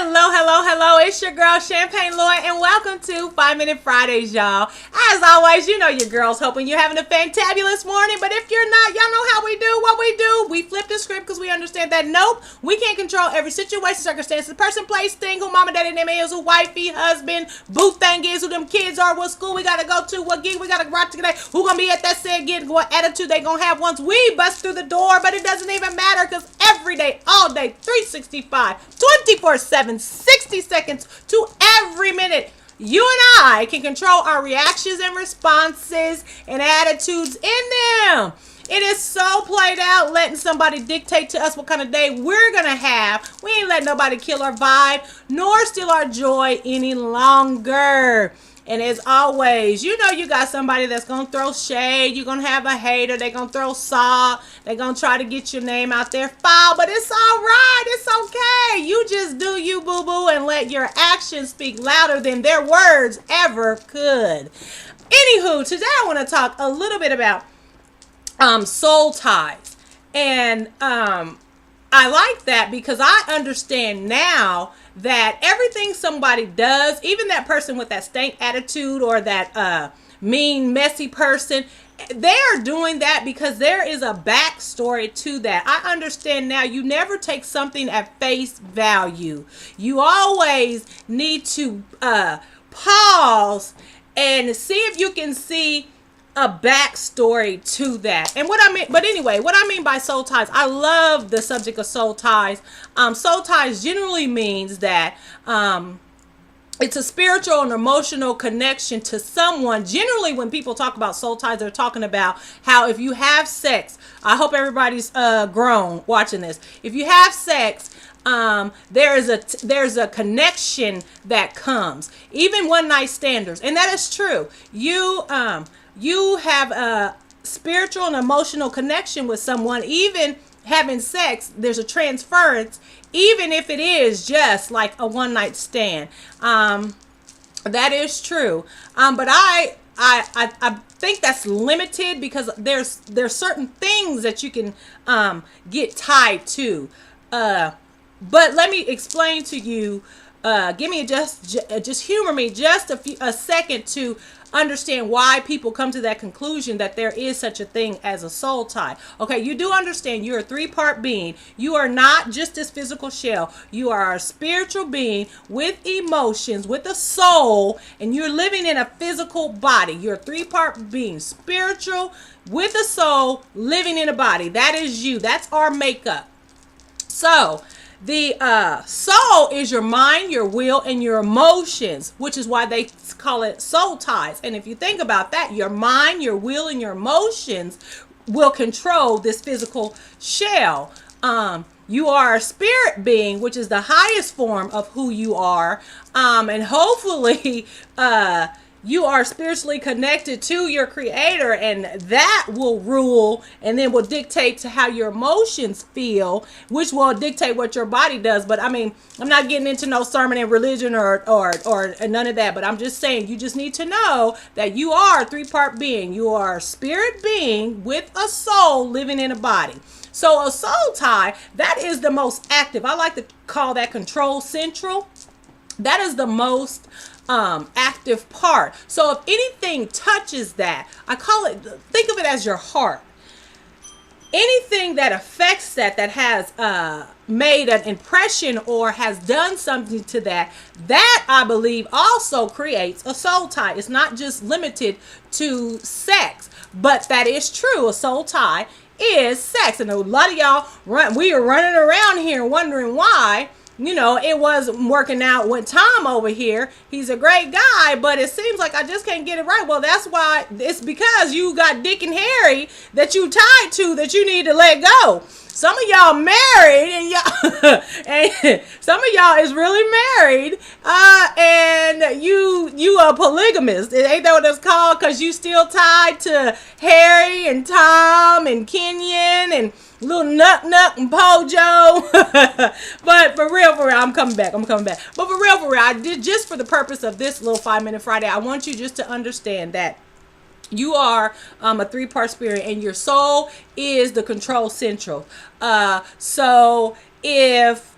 Hello. It's your girl, Shampayne Lloyd, and welcome to 5 Minute Fridays, y'all. As always, you know your girl's hoping you're having a fantabulous morning, but if you're not, y'all know how we do what we do. We flip the script because we understand that, nope, we can't control every situation, circumstance, person, place, thing, who mama, daddy, name is, who wifey, husband, boo thing is, who them kids are, what school we gotta go to, what gig we gotta rock today, who gonna be at that said gig, what attitude they gonna have once we bust through the door, but it doesn't even matter because every day, all day, 365, 24/7, 60 seconds to every minute, you and I can control our reactions and responses and attitudes in them. It is so played out, letting somebody dictate to us what kind of day we're going to have. We ain't letting nobody kill our vibe, nor steal our joy any longer. And as always, you know you got somebody that's going to throw shade. You're going to have a hater. They're going to throw salt. They're going to try to get your name out there foul. But it's all right. It's okay. You just do you, boo-boo, and let your actions speak louder than their words ever could. Anywho, today I want to talk a little bit about soul ties. And I like that because I understand now that everything somebody does, even that person with that stank attitude or that mean, messy person, they are doing that because there is a backstory to that. I understand now you never take something at face value. You always need to pause and see if you can see a backstory to that. And what I mean by soul ties, I love the subject of soul ties. Soul ties generally means that it's a spiritual and emotional connection to someone. Generally, when people talk about soul ties, they're talking about how if you have sex, I hope everybody's grown watching this. If you have sex, there's a connection that comes, even one night standers, and that is true. You have a spiritual and emotional connection with someone. Even having sex, there's a transference, even if it is just like a one night stand. That is true. But I think that's limited because there's certain things that you can get tied to. But let me explain to you. Give me just humor me just a second to understand why people come to that conclusion that there is such a thing as a soul tie. Okay, you do understand you're a three-part being. You are not just this physical shell. You are a spiritual being with emotions, with a soul, and you're living in a physical body. You're a three-part being, spiritual with a soul, living in a body. That is you. That's our makeup. So the soul is your mind, your will, and your emotions, which is why they call it soul ties. And if you think about that, your mind, your will, and your emotions will control this physical shell. You are a spirit being, which is the highest form of who you are. And hopefully, you are spiritually connected to your creator, and that will rule and then will dictate to how your emotions feel, which will dictate what your body does. But I mean, I'm not getting into no sermon and religion or none of that, but I'm just saying you just need to know that you are a three-part being. You are a spirit being with a soul living in a body. So a soul tie, that is the most active. I like to call that control central. That is the most active part. So if anything touches that, I call it, think of it as your heart. Anything that affects that has made an impression or has done something to that I believe also creates a soul tie. It's not just limited to sex, but that is true. A soul tie is sex. And a lot of y'all we are running around here wondering why, you know, it wasn't working out with Tom over here. He's a great guy, but it seems like I just can't get it right. Well, that's why. It's because you got Dick and Harry that you tied to that you need to let go. Some of y'all married, and y'all, and some of y'all is really married, and you are polygamist. Ain't that what it's called? Because you still tied to Harry and Tom and Kenyon and little Nuck and Pojo. But for real, I'm coming back. But for real, I did, just for the purpose of this little 5 Minute Friday, I want you just to understand that you are a three-part spirit, and your soul is the control central. So if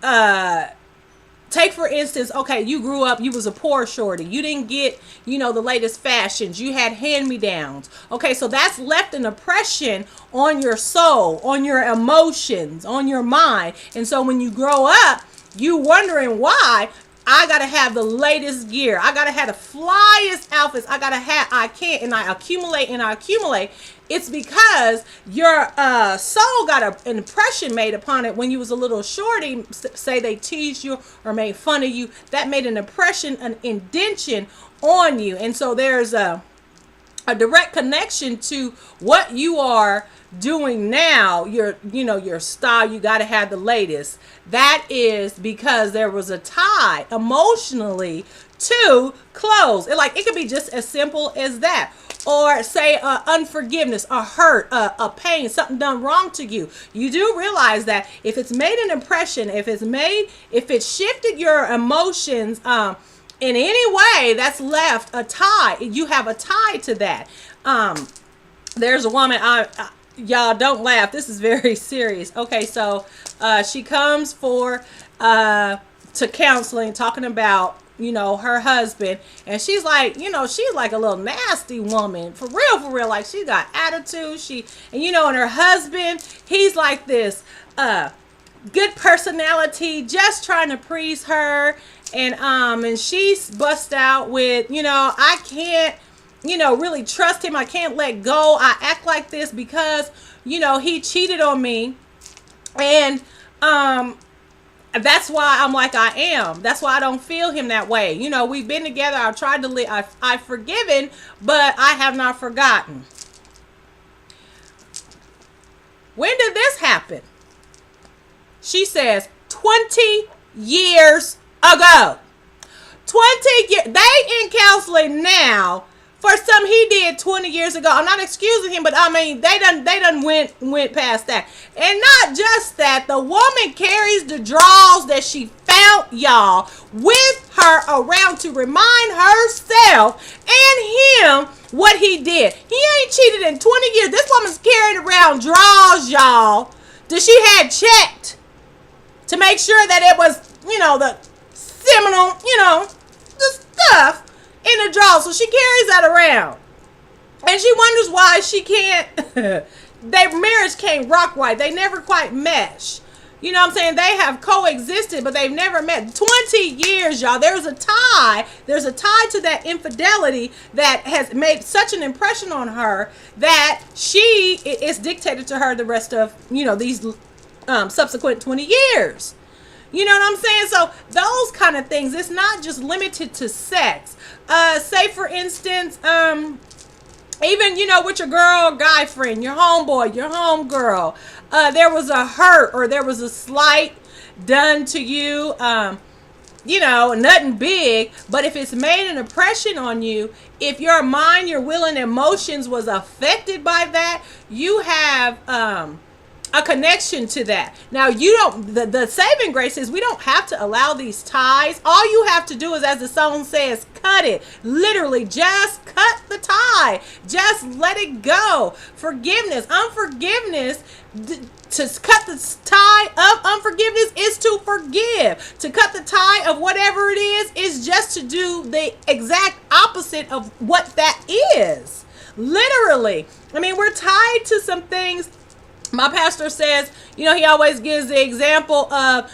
Take for instance, okay, you grew up, you was a poor shorty. You didn't get, the latest fashions. You had hand-me-downs. Okay, so that's left an impression on your soul, on your emotions, on your mind. And so when you grow up, you wondering why I gotta have the latest gear. I gotta have the flyest outfits. I can't, and I accumulate and I accumulate. It's because your soul got an impression made upon it when you was a little shorty. Say they teased you or made fun of you. That made an impression, an indention on you. And so there's a direct connection to what you are doing now. Your style, you got to have the latest. That is because there was a tie emotionally to clothes. It could be just as simple as that. Or say unforgiveness, a hurt, a pain, something done wrong to you. You do realize that if it's made an impression, if it shifted your emotions in any way, that's left a tie. You have a tie to that. There's a woman, y'all don't laugh. This is very serious. Okay, so she comes to counseling, talking about her husband, and she's like, she's like a little nasty woman, for real, like she got attitude, and her husband, he's like this good personality, just trying to please her, and she's bust out with, I can't really trust him, I can't let go, I act like this because he cheated on me, and that's why I'm like I am. That's why I don't feel him that way. We've been together. I've tried to live. I've forgiven, but I have not forgotten. When did this happen? She says 20 years ago. 20 years. They in counseling now for something he did 20 years ago. I'm not excusing him, but I mean, they done went past that. And not just that, the woman carries the drawers that she found, y'all, with her around to remind herself and him what he did. He ain't cheated in 20 years. This woman's carried around drawers, y'all, that she had checked to make sure that it was, the seminal, the stuff in the drawer. So she carries that around, and she wonders why she can't their marriage can't rock right. They never quite mesh. You know what I'm saying? They have coexisted, but they've never met. 20 years, y'all. There's a tie to that infidelity that has made such an impression on her that she is dictated to her the rest of these subsequent 20 years. You know what I'm saying? So those kind of things, it's not just limited to sex. Say for instance, even, with your guy friend, your homeboy, your homegirl, there was a hurt or there was a slight done to you, nothing big, but if it's made an impression on you, if your mind, your will, and emotions was affected by that, you have, a connection to that. Now, the saving grace is we don't have to allow these ties. All you have to do is, as the song says, cut it. Literally, just cut the tie. Just let it go. Forgiveness, unforgiveness, to cut the tie of unforgiveness is to forgive. To cut the tie of whatever it is just to do the exact opposite of what that is. Literally. I mean, we're tied to some things. My pastor says, he always gives the example of,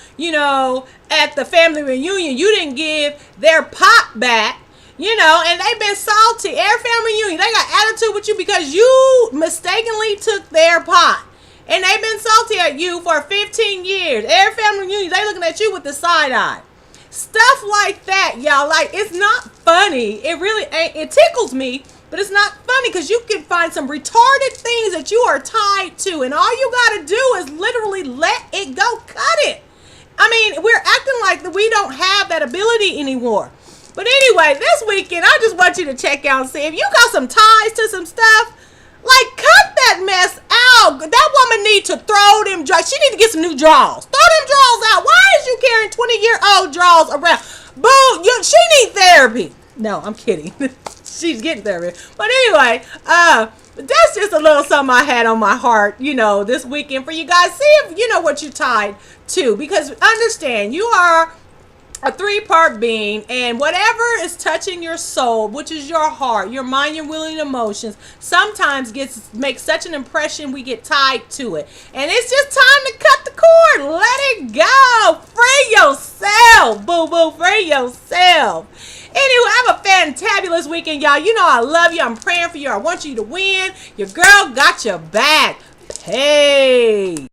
at the family reunion, you didn't give their pot back, and they've been salty. Every family reunion, they got attitude with you because you mistakenly took their pot. And they've been salty at you for 15 years. Every family reunion, they looking at you with the side eye. Stuff like that, y'all. Like, it's not funny. It really ain't. It tickles me. But it's not funny because you can find some retarded things that you are tied to. And all you got to do is literally let it go. Cut it. I mean, we're acting like we don't have that ability anymore. But anyway, this weekend, I just want you to check out and see if you got some ties to some stuff. Like, cut that mess out. That woman need to throw them drawers. She need to get some new drawers. Throw them drawers out. Why is you carrying 20-year-old drawers around? Boo, she need therapy. No, I'm kidding. She's getting therapy. But anyway, that's just a little something I had on my heart, this weekend for you guys. See if you know what you're tied to. Because understand, you are a three-part being, and whatever is touching your soul, which is your heart, your mind, your will, and emotions, sometimes makes such an impression we get tied to it. And it's just time to cut the cord. Let it go. Free yourself. Boo boo, free yourself. Anyway, have a fantabulous weekend, y'all. You know I love you. I'm praying for you. I want you to win. Your girl got your back. Hey.